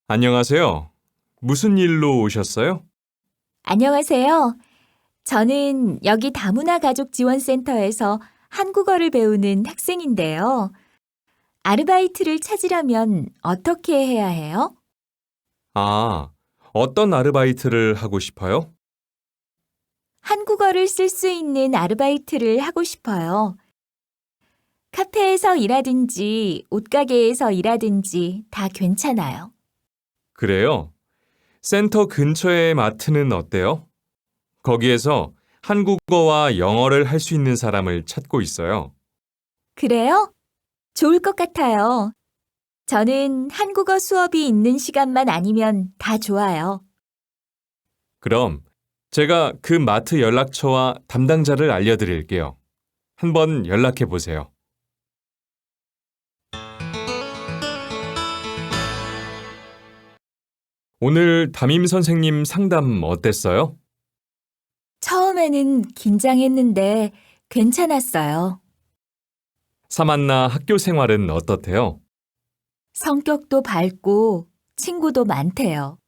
안녕하세요. 무슨 일로 오셨어요? 안녕하세요. 저는 여기 다문화 가족 지원센터에서 한국어를 배우는 학생인데요. 아르바이트를 찾으려면 어떻게 해야 해요? 아, 어떤 아르바이트를 하고 싶어요? 한국어를 쓸 수 있는 아르바이트를 하고 싶어요. 카페에서 일하든지 옷가게에서 일하든지 다 괜찮아요. 그래요. 센터 근처의 마트는 어때요? 거기에서 한국어와 영어를 할 수 있는 사람을 찾고 있어요. 그래요? 좋을 것 같아요. 저는 한국어 수업이 있는 시간만 아니면 다 좋아요. 그럼 제가 그 마트 연락처와 담당자를 알려드릴게요. 한번 연락해 보세요. 오늘 담임 선생님 상담 어땠어요? 처음에는 긴장했는데 괜찮았어요. 사만나 학교 생활은 어떻대요? 성격도 밝고 친구도 많대요.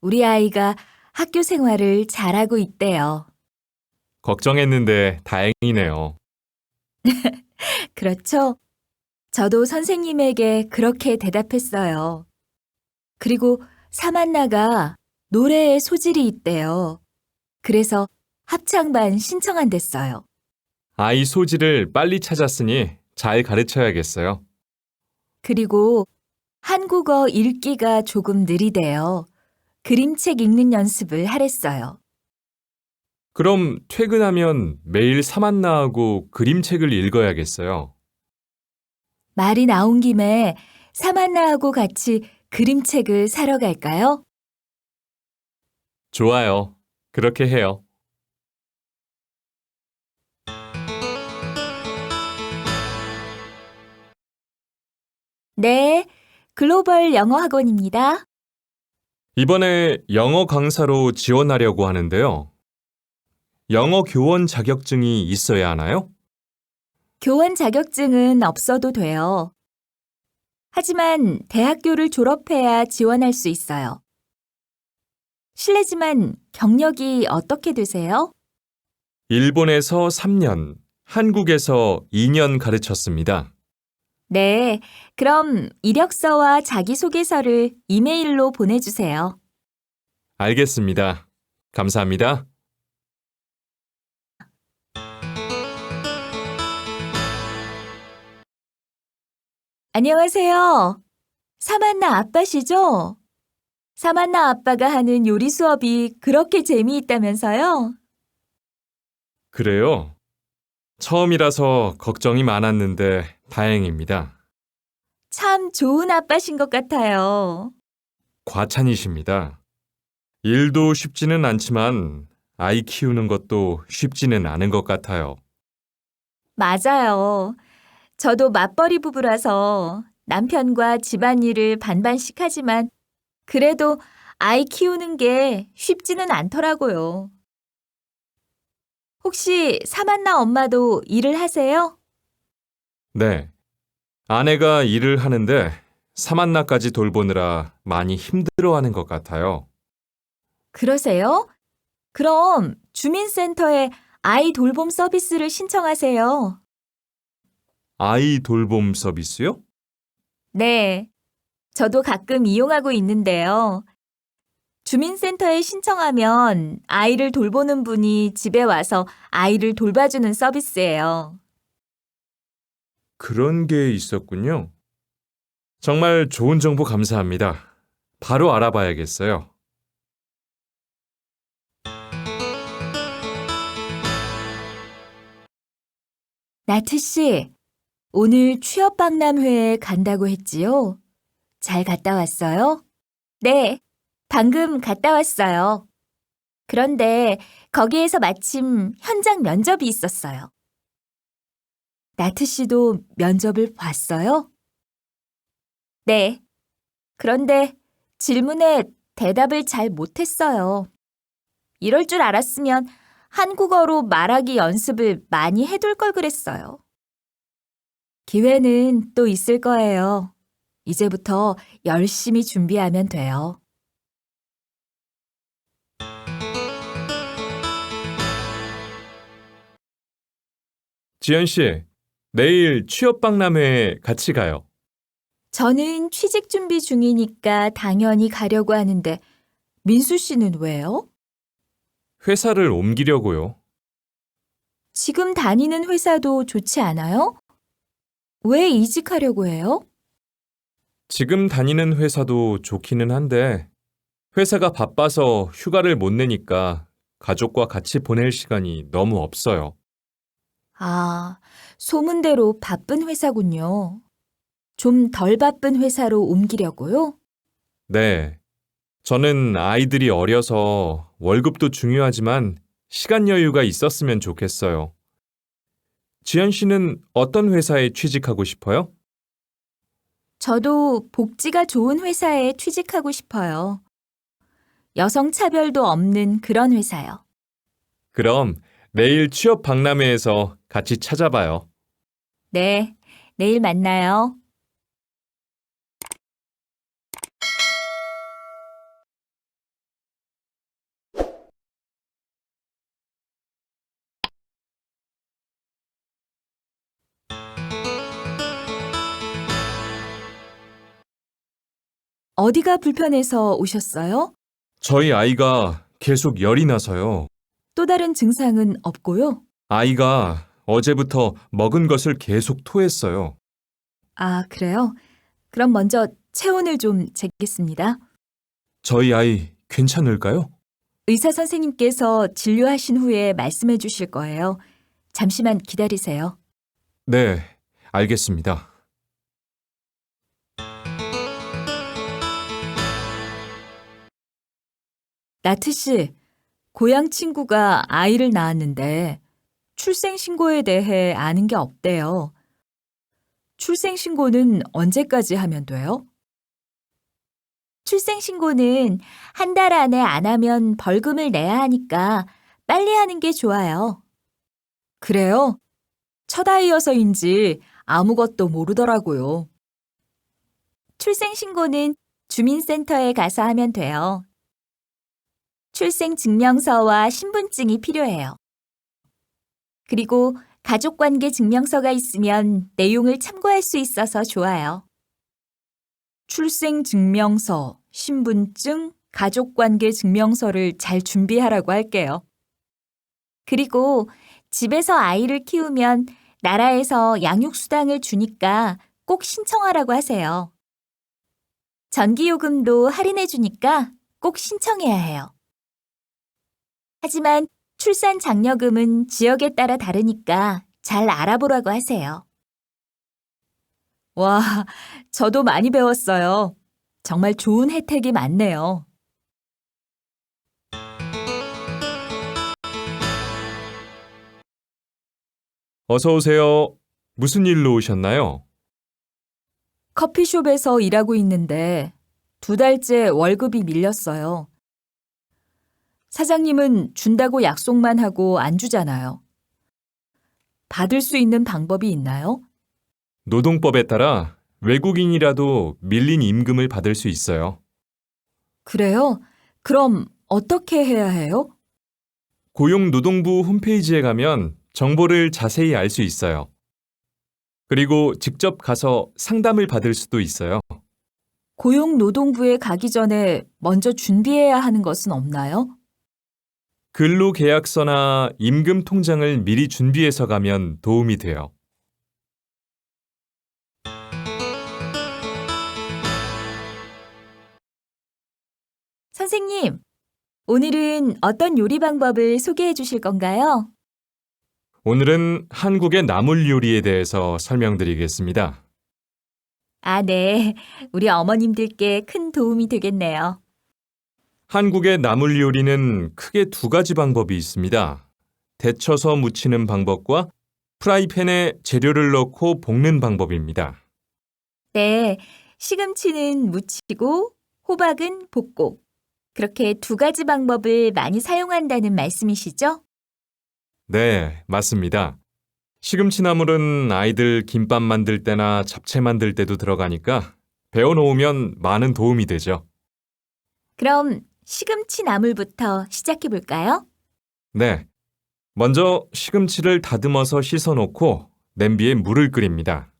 우리 아이가 학교 생활을 잘하고 있대요. 걱정했는데 다행이네요. 그렇죠? 저도 선생님에게 그렇게 대답했어요. 그리고 사만나가 노래에 소질이 있대요. 그래서 합창반 신청한댔어요. 아이 소질을 빨리 찾았으니 잘 가르쳐야겠어요. 그리고 한국어 읽기가 조금 느리대요. 그림책 읽는 연습을 하랬어요. 그럼 퇴근하면 매일 사만나하고 그림책을 읽어야겠어요. 말이 나온 김에 사만나하고 같이 그림책을 사러 갈까요? 좋아요. 그렇게 해요. 네, 글로벌 영어 학원입니다. 이번에 영어 강사로 지원하려고 하는데요. 영어 교원 자격증이 있어야 하나요? 교원 자격증은 없어도 돼요. 하지만 대학교를 졸업해야 지원할 수 있어요. 실례지만 경력이 어떻게 되세요? 일본에서 3년, 한국에서 2년 가르쳤습니다. 네, 그럼 이력서와 자기소개서를 이메일로 보내주세요. 알겠습니다. 감사합니다. 안녕하세요. 사만나 아빠시죠? 사만나 아빠가 하는 요리 수업이 그렇게 재미있다면서요? 그래요? 처음이라서 걱정이 많았는데 다행입니다. 참 좋은 아빠신 것 같아요. 과찬이십니다. 일도 쉽지는 않지만 아이 키우는 것도 쉽지는 않은 것 같아요. 맞아요. 저도 맞벌이 부부라서 남편과 집안일을 반반씩 하지만 그래도 아이 키우는 게 쉽지는 않더라고요. 혹시 사만나 엄마도 일을 하세요? 네. 아내가 일을 하는데 사만나까지 돌보느라 많이 힘들어하는 것 같아요. 그러세요? 그럼 주민센터에 아이 돌봄 서비스를 신청하세요. 아이 돌봄 서비스요? 네, 저도 가끔 이용하고 있는데요. 주민센터에 신청하면 아이를 돌보는 분이 집에 와서 아이를 돌봐주는 서비스예요. 그런 게 있었군요. 정말 좋은 정보 감사합니다. 바로 알아봐야겠어요. 나트 씨, 오늘 취업 박람회에 간다고 했지요? 잘 갔다 왔어요? 네, 방금 갔다 왔어요. 그런데 거기에서 마침 현장 면접이 있었어요. 나트 씨도 면접을 봤어요? 네. 그런데 질문에 대답을 잘 못했어요. 이럴 줄 알았으면 한국어로 말하기 연습을 많이 해둘 걸 그랬어요. 기회는 또 있을 거예요. 이제부터 열심히 준비하면 돼요. 지연 씨, 내일 취업 박람회에 같이 가요. 저는 취직 준비 중이니까 당연히 가려고 하는데 민수 씨는 왜요? 회사를 옮기려고요. 지금 다니는 회사도 좋지 않아요? 왜 이직하려고 해요? 지금 다니는 회사도 좋기는 한데 회사가 바빠서 휴가를 못 내니까 가족과 같이 보낼 시간이 너무 없어요. 아, 소문대로 바쁜 회사군요. 좀 덜 바쁜 회사로 옮기려고요? 네. 저는 아이들이 어려서 월급도 중요하지만 시간 여유가 있었으면 좋겠어요. 지연 씨는 어떤 회사에 취직하고 싶어요? 저도 복지가 좋은 회사에 취직하고 싶어요. 여성 차별도 없는 그런 회사요. 그럼 내일 취업 박람회에서 같이 찾아봐요. 네, 내일 만나요. 어디가 불편해서 오셨어요? 저희 아이가 계속 열이 나서요. 또 다른 증상은 없고요. 아이가 어제부터 먹은 것을 계속 토했어요. 아, 그래요? 그럼 먼저 체온을 좀 재겠습니다. 저희 아이 괜찮을까요? 의사 선생님께서 진료하신 후에 말씀해 주실 거예요. 잠시만 기다리세요. 네, 알겠습니다. 나트 씨, 고향 친구가 아이를 낳았는데 출생신고에 대해 아는 게 없대요. 출생신고는 언제까지 하면 돼요? 출생신고는 한 달 안에 안 하면 벌금을 내야 하니까 빨리 하는 게 좋아요. 그래요? 첫 아이여서인지 아무것도 모르더라고요. 출생신고는 주민센터에 가서 하면 돼요. 출생증명서와 신분증이 필요해요. 그리고 가족관계 증명서가 있으면 내용을 참고할 수 있어서 좋아요. 출생증명서, 신분증, 가족관계 증명서를 잘 준비하라고 할게요. 그리고 집에서 아이를 키우면 나라에서 양육수당을 주니까 꼭 신청하라고 하세요. 전기요금도 할인해 주니까 꼭 신청해야 해요. 하지만 출산 장려금은 지역에 따라 다르니까 잘 알아보라고 하세요. 와, 저도 많이 배웠어요. 정말 좋은 혜택이 많네요. 어서 오세요. 무슨 일로 오셨나요? 커피숍에서 일하고 있는데 2달째 월급이 밀렸어요. 사장님은 준다고 약속만 하고 안 주잖아요. 받을 수 있는 방법이 있나요? 노동법에 따라 외국인이라도 밀린 임금을 받을 수 있어요. 그래요? 그럼 어떻게 해야 해요? 고용노동부 홈페이지에 가면 정보를 자세히 알 수 있어요. 그리고 직접 가서 상담을 받을 수도 있어요. 고용노동부에 가기 전에 먼저 준비해야 하는 것은 없나요? 근로계약서나 임금 통장을 미리 준비해서 가면 도움이 돼요. 선생님, 오늘은 어떤 요리 방법을 소개해 주실 건가요? 오늘은 한국의 나물 요리에 대해서 설명드리겠습니다. 아, 네. 우리 어머님들께 큰 도움이 되겠네요. 한국의 나물 요리는 크게 2가지 방법이 있습니다. 데쳐서 무치는 방법과 프라이팬에 재료를 넣고 볶는 방법입니다. 네. 시금치는 무치고 호박은 볶고 그렇게 2가지 방법을 많이 사용한다는 말씀이시죠? 네, 맞습니다. 시금치 나물은 아이들 김밥 만들 때나 잡채 만들 때도 들어가니까 배워놓으면 많은 도움이 되죠. 그럼 시금치 나물부터 시작해 볼까요? 네. 먼저 시금치를 다듬어서 씻어놓고 냄비에 물을 끓입니다.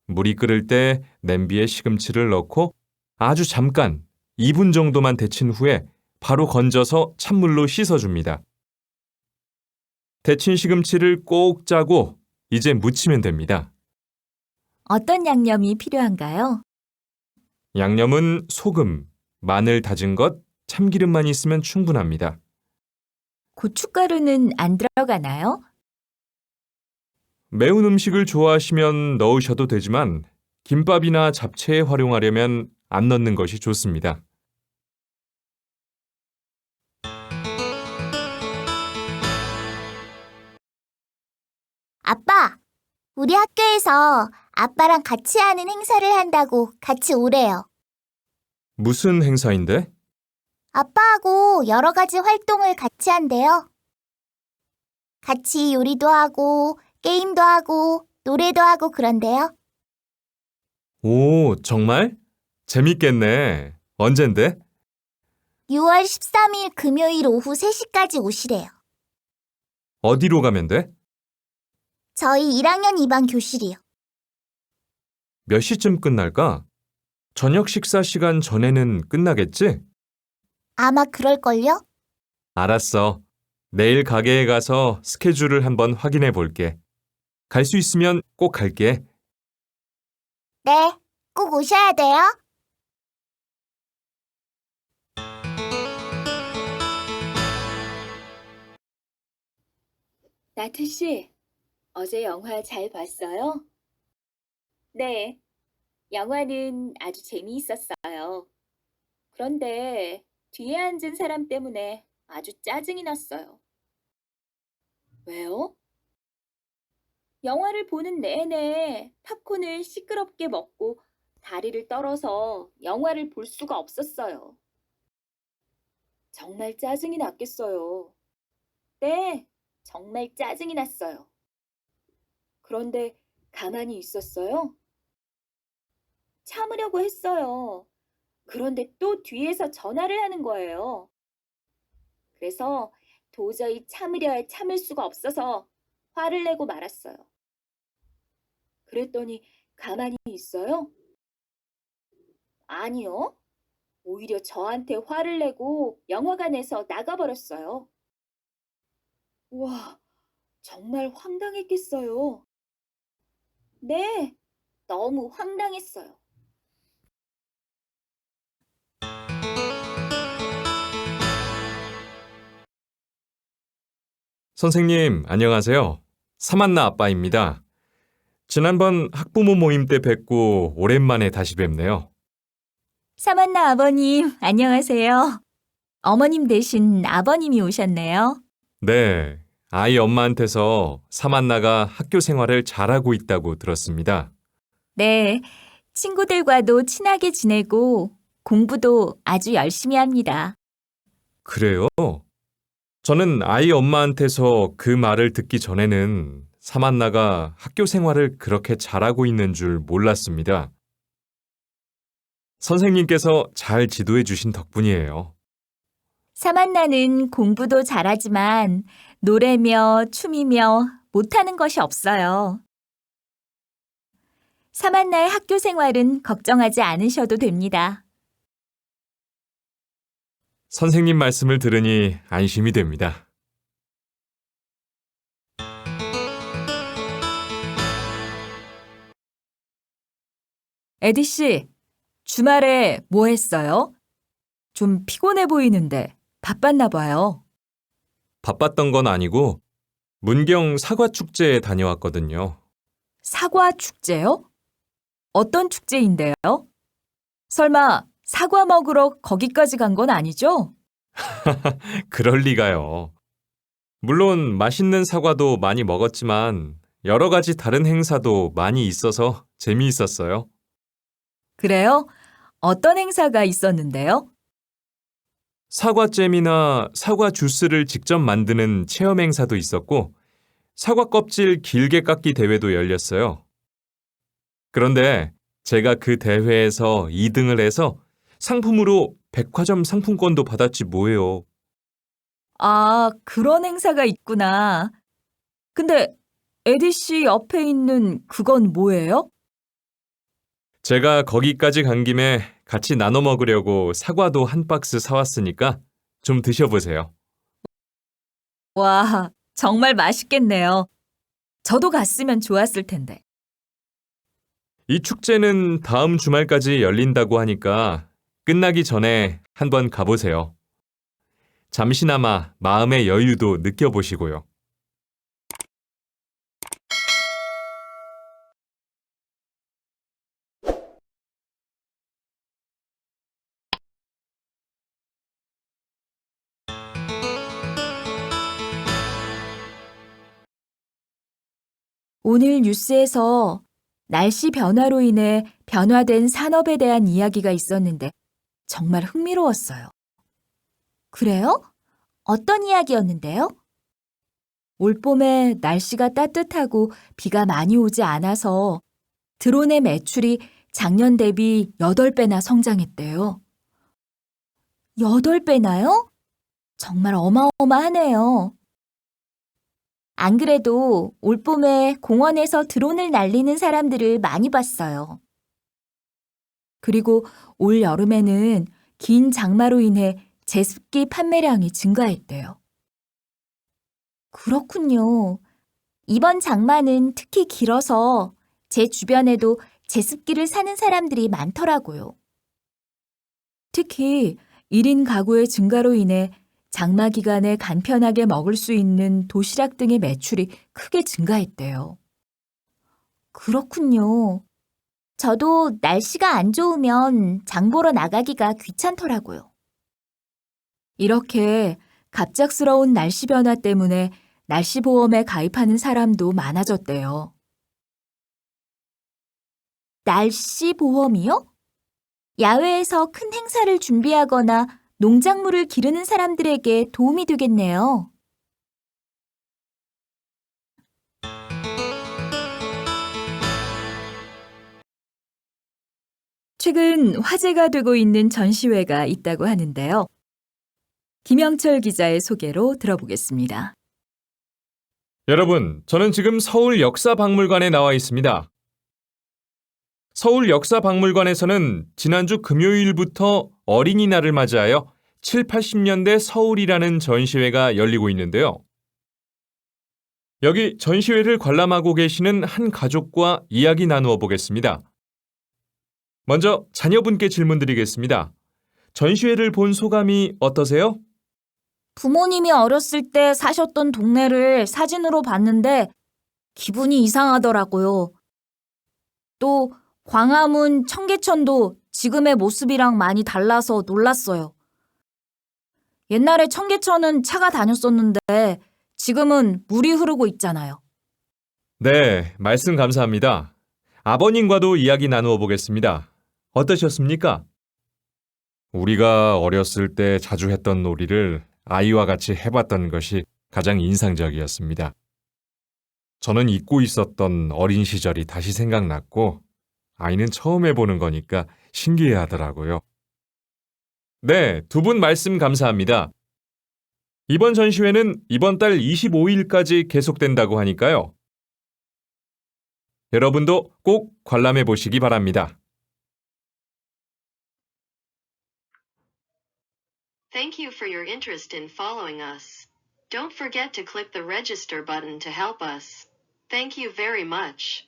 물이 끓을 때 냄비에 시금치를 넣고 아주 잠깐 2분 정도만 데친 후에 바로 건져서 찬물로 씻어줍니다. 데친 시금치를 꼭 짜고 이제 무치면 됩니다. 어떤 양념이 필요한가요? 양념은 소금, 마늘 다진 것, 참기름만 있으면 충분합니다. 고춧가루는 안 들어가나요? 매운 음식을 좋아하시면 넣으셔도 되지만 김밥이나 잡채에 활용하려면 안 넣는 것이 좋습니다. 아빠, 우리 학교에서 아빠랑 같이 하는 행사를 한다고 같이 오래요. 무슨 행사인데? 아빠하고 여러 가지 활동을 같이 한대요. 같이 요리도 하고, 게임도 하고, 노래도 하고 그런데요. 오, 정말? 재밌겠네. 언젠데? 6월 13일 금요일 오후 3시까지 오시래요. 어디로 가면 돼? 저희 1학년 2반 교실이요. 몇 시쯤 끝날까? 저녁 식사 시간 전에는 끝나겠지? 아마 그럴걸요? 알았어. 내일 가게에 가서 스케줄을 한번 확인해 볼게. 갈 수 있으면 꼭 갈게. 네, 꼭 오셔야 돼요. 나트 씨, 어제 영화 잘 봤어요? 네, 영화는 아주 재미있었어요. 그런데 뒤에 앉은 사람 때문에 아주 짜증이 났어요. 왜요? 영화를 보는 내내 팝콘을 시끄럽게 먹고 다리를 떨어서 영화를 볼 수가 없었어요. 정말 짜증이 났겠어요. 네, 정말 짜증이 났어요. 그런데 가만히 있었어요? 참으려고 했어요. 그런데 또 뒤에서 전화를 하는 거예요. 그래서 도저히 참을 수가 없어서 화를 내고 말았어요. 그랬더니 가만히 있어요? 아니요. 오히려 저한테 화를 내고 영화관에서 나가버렸어요. 우와, 정말 황당했겠어요. 네, 너무 황당했어요. 선생님, 안녕하세요. 사만나 아빠입니다. 지난번 학부모 모임 때 뵙고 오랜만에 다시 뵙네요. 사만나 아버님, 안녕하세요. 어머님 대신 아버님이 오셨네요. 네, 아이 엄마한테서 사만나가 학교 생활을 잘하고 있다고 들었습니다. 네, 친구들과도 친하게 지내고 공부도 아주 열심히 합니다. 그래요? 저는 아이 엄마한테서 그 말을 듣기 전에는 사만나가 학교 생활을 그렇게 잘하고 있는 줄 몰랐습니다. 선생님께서 잘 지도해 주신 덕분이에요. 사만나는 공부도 잘하지만 노래며 춤이며 못하는 것이 없어요. 사만나의 학교 생활은 걱정하지 않으셔도 됩니다. 선생님 말씀을 들으니 안심이 됩니다. 에디 씨, 주말에 뭐 했어요? 좀 피곤해 보이는데 바빴나 봐요. 바빴던 건 아니고 문경 사과축제에 다녀왔거든요. 사과 축제요? 어떤 축제인데요? 설마 사과 먹으러 거기까지 간 건 아니죠? 그럴 리가요. 물론 맛있는 사과도 많이 먹었지만 여러 가지 다른 행사도 많이 있어서 재미있었어요. 그래요? 어떤 행사가 있었는데요? 사과잼이나 사과 주스를 직접 만드는 체험 행사도 있었고 사과 껍질 길게 깎기 대회도 열렸어요. 그런데 제가 그 대회에서 2등을 해서 상품으로 백화점 상품권도 받았지 뭐예요. 아, 그런 행사가 있구나. 근데 에디 씨 옆에 있는 그건 뭐예요? 제가 거기까지 간 김에 같이 나눠 먹으려고 사과도 한 박스 사왔으니까 좀 드셔보세요. 와, 정말 맛있겠네요. 저도 갔으면 좋았을 텐데. 이 축제는 다음 주말까지 열린다고 하니까 끝나기 전에 한번 가보세요. 잠시나마 마음의 여유도 느껴보시고요. 오늘 뉴스에서 날씨 변화로 인해 변화된 산업에 대한 이야기가 있었는데 정말 흥미로웠어요. 그래요? 어떤 이야기였는데요? 올봄에 날씨가 따뜻하고 비가 많이 오지 않아서 드론의 매출이 작년 대비 8배나 성장했대요. 8배나요? 정말 어마어마하네요. 안 그래도 올봄에 공원에서 드론을 날리는 사람들을 많이 봤어요. 그리고 올 여름에는 긴 장마로 인해 제습기 판매량이 증가했대요. 그렇군요. 이번 장마는 특히 길어서 제 주변에도 제습기를 사는 사람들이 많더라고요. 특히 1인 가구의 증가로 인해 장마 기간에 간편하게 먹을 수 있는 도시락 등의 매출이 크게 증가했대요. 그렇군요. 저도 날씨가 안 좋으면 장 보러 나가기가 귀찮더라고요. 이렇게 갑작스러운 날씨 변화 때문에 날씨 보험에 가입하는 사람도 많아졌대요. 날씨 보험이요? 야외에서 큰 행사를 준비하거나 농작물을 기르는 사람들에게 도움이 되겠네요. 최근 화제가 되고 있는 전시회가 있다고 하는데요. 김영철 기자의 소개로 들어보겠습니다. 여러분, 저는 지금 서울 역사박물관에 나와 있습니다. 서울 역사박물관에서는 지난주 금요일부터 어린이날을 맞이하여 7, 80년대 서울이라는 전시회가 열리고 있는데요. 여기 전시회를 관람하고 계시는 한 가족과 이야기 나누어 보겠습니다. 먼저 자녀분께 질문 드리겠습니다. 전시회를 본 소감이 어떠세요? 부모님이 어렸을 때 사셨던 동네를 사진으로 봤는데 기분이 이상하더라고요. 또 광화문, 청계천도 지금의 모습이랑 많이 달라서 놀랐어요. 옛날에 청계천은 차가 다녔었는데 지금은 물이 흐르고 있잖아요. 네, 말씀 감사합니다. 아버님과도 이야기 나누어 보겠습니다. 어떠셨습니까? 우리가 어렸을 때 자주 했던 놀이를 아이와 같이 해봤던 것이 가장 인상적이었습니다. 저는 잊고 있었던 어린 시절이 다시 생각났고 아이는 처음 해보는 거니까 신기해하더라고요. 네, 두 분 말씀 감사합니다. 이번 전시회는 이번 달 25일까지 계속된다고 하니까요. 여러분도 꼭 관람해 보시기 바랍니다. Thank you for your interest in following us. Don't forget to click the register button to help us. Thank you very much.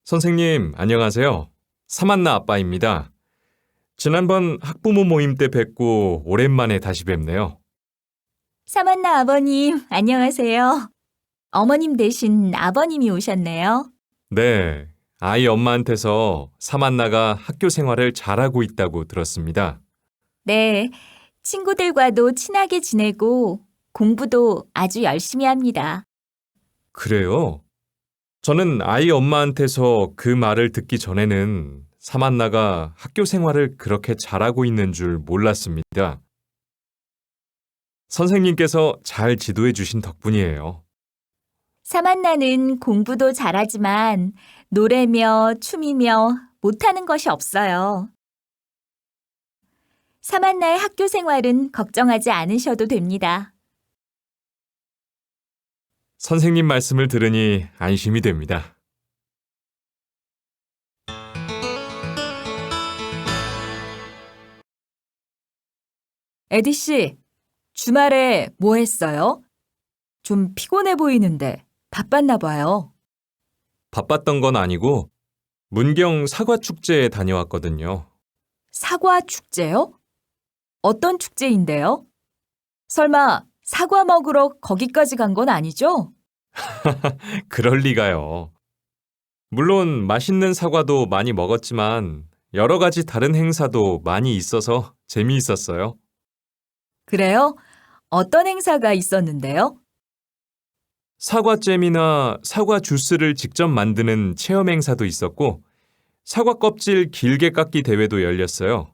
선생님, 안녕하세요. 사만나 아빠입니다. 지난번 학부모 모임 때 뵙고 오랜만에 다시 뵙네요. 사만나 아버님, 안녕하세요. 어머님 대신 아버님이 오셨네요. 네, 아이 엄마한테서 사만나가 학교 생활을 잘하고 있다고 들었습니다. 네, 친구들과도 친하게 지내고 공부도 아주 열심히 합니다. 그래요? 저는 아이 엄마한테서 그 말을 듣기 전에는 사만나가 학교 생활을 그렇게 잘하고 있는 줄 몰랐습니다. 선생님께서 잘 지도해 주신 덕분이에요. 사만나는 공부도 잘하지만 노래며 춤이며 못하는 것이 없어요. 사만나의 학교 생활은 걱정하지 않으셔도 됩니다. 선생님 말씀을 들으니 안심이 됩니다. 에디 씨, 주말에 뭐 했어요? 좀 피곤해 보이는데 바빴나 봐요. 바빴던 건 아니고 문경 사과 축제에 다녀왔거든요. 사과 축제요? 어떤 축제인데요? 설마 사과 먹으러 거기까지 간 건 아니죠? 그럴 리가요. 물론 맛있는 사과도 많이 먹었지만 여러 가지 다른 행사도 많이 있어서 재미있었어요. 그래요? 어떤 행사가 있었는데요? 사과잼이나 사과 주스를 직접 만드는 체험 행사도 있었고 사과 껍질 길게 깎기 대회도 열렸어요.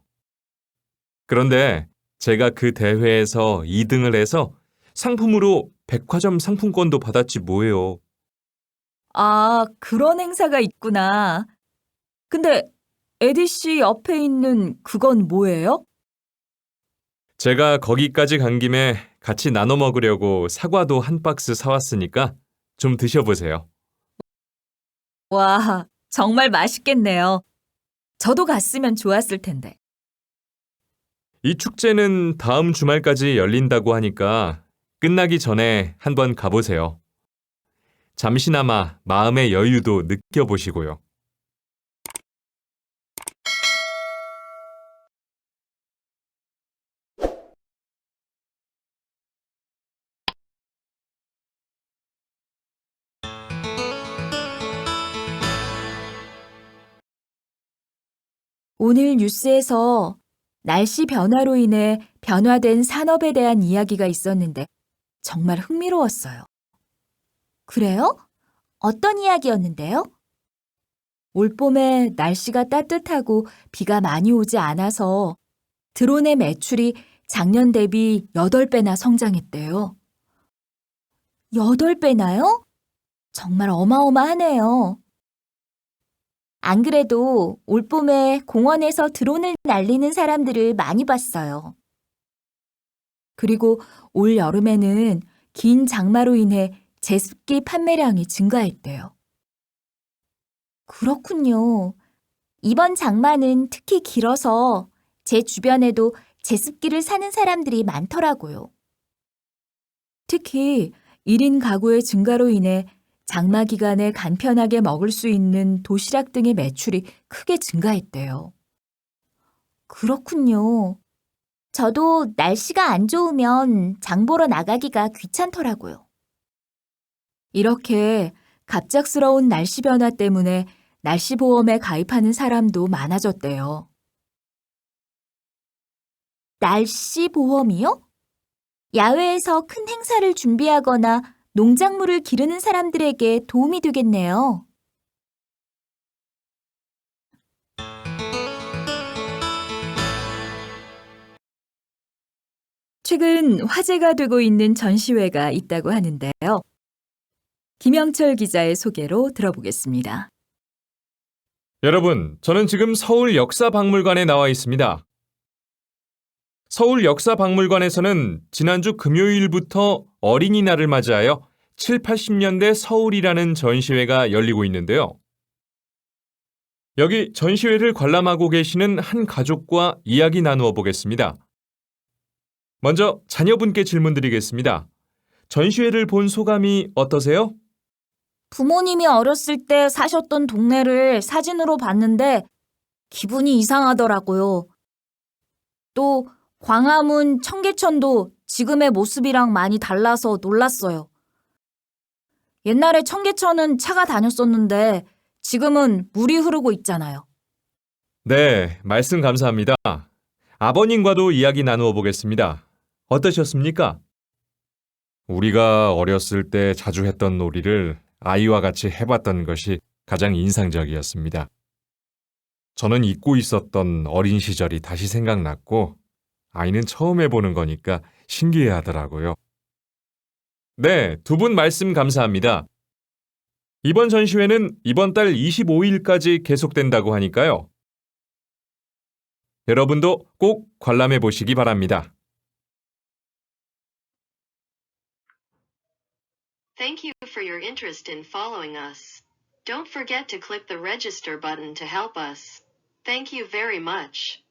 그런데 제가 그 대회에서 2등을 해서 상품으로 백화점 상품권도 받았지 뭐예요. 아, 그런 행사가 있구나. 근데 에디 씨 옆에 있는 그건 뭐예요? 제가 거기까지 간 김에 같이 나눠 먹으려고 사과도 한 박스 사왔으니까 좀 드셔보세요. 와, 정말 맛있겠네요. 저도 갔으면 좋았을 텐데. 이 축제는 다음 주말까지 열린다고 하니까 끝나기 전에 한번 가보세요. 잠시나마 마음의 여유도 느껴보시고요. 오늘 뉴스에서 날씨 변화로 인해 변화된 산업에 대한 이야기가 있었는데 정말 흥미로웠어요. 그래요? 어떤 이야기였는데요? 올봄에 날씨가 따뜻하고 비가 많이 오지 않아서 드론의 매출이 작년 대비 8배나 성장했대요. 8배나요? 정말 어마어마하네요. 안 그래도 올봄에 공원에서 드론을 날리는 사람들을 많이 봤어요. 그리고 올 여름에는 긴 장마로 인해 제습기 판매량이 증가했대요. 그렇군요. 이번 장마는 특히 길어서 제 주변에도 제습기를 사는 사람들이 많더라고요. 특히 1인 가구의 증가로 인해 장마 기간에 간편하게 먹을 수 있는 도시락 등의 매출이 크게 증가했대요. 그렇군요. 저도 날씨가 안 좋으면 장 보러 나가기가 귀찮더라고요. 이렇게 갑작스러운 날씨 변화 때문에 날씨 보험에 가입하는 사람도 많아졌대요. 날씨 보험이요? 야외에서 큰 행사를 준비하거나 농작물을 기르는 사람들에게 도움이 되겠네요. 최근 화제가 되고 있는 전시회가 있다고 하는데요. 김영철 기자의 소개로 들어보겠습니다. 여러분, 저는 지금 서울 역사박물관에 나와 있습니다. 서울 역사박물관에서는 지난주 금요일부터 어린이날을 맞이하여 7, 80년대 서울이라는 전시회가 열리고 있는데요. 여기 전시회를 관람하고 계시는 한 가족과 이야기 나누어 보겠습니다. 먼저 자녀분께 질문 드리겠습니다. 전시회를 본 소감이 어떠세요? 부모님이 어렸을 때 사셨던 동네를 사진으로 봤는데 기분이 이상하더라고요. 또 광화문, 청계천도 지금의 모습이랑 많이 달라서 놀랐어요. 옛날에 청계천은 차가 다녔었는데 지금은 물이 흐르고 있잖아요. 네, 말씀 감사합니다. 아버님과도 이야기 나누어 보겠습니다. 어떠셨습니까? 우리가 어렸을 때 자주 했던 놀이를 아이와 같이 해봤던 것이 가장 인상적이었습니다. 저는 잊고 있었던 어린 시절이 다시 생각났고 아이는 처음 해보는 거니까 신기해하더라고요. 네, 두 분 말씀 감사합니다. 이번 전시회는 이번 달 25일까지 계속된다고 하니까요. 여러분도 꼭 관람해 보시기 바랍니다. Thank you for your interest in following us. Don't forget to click the register button to help us. Thank you very much.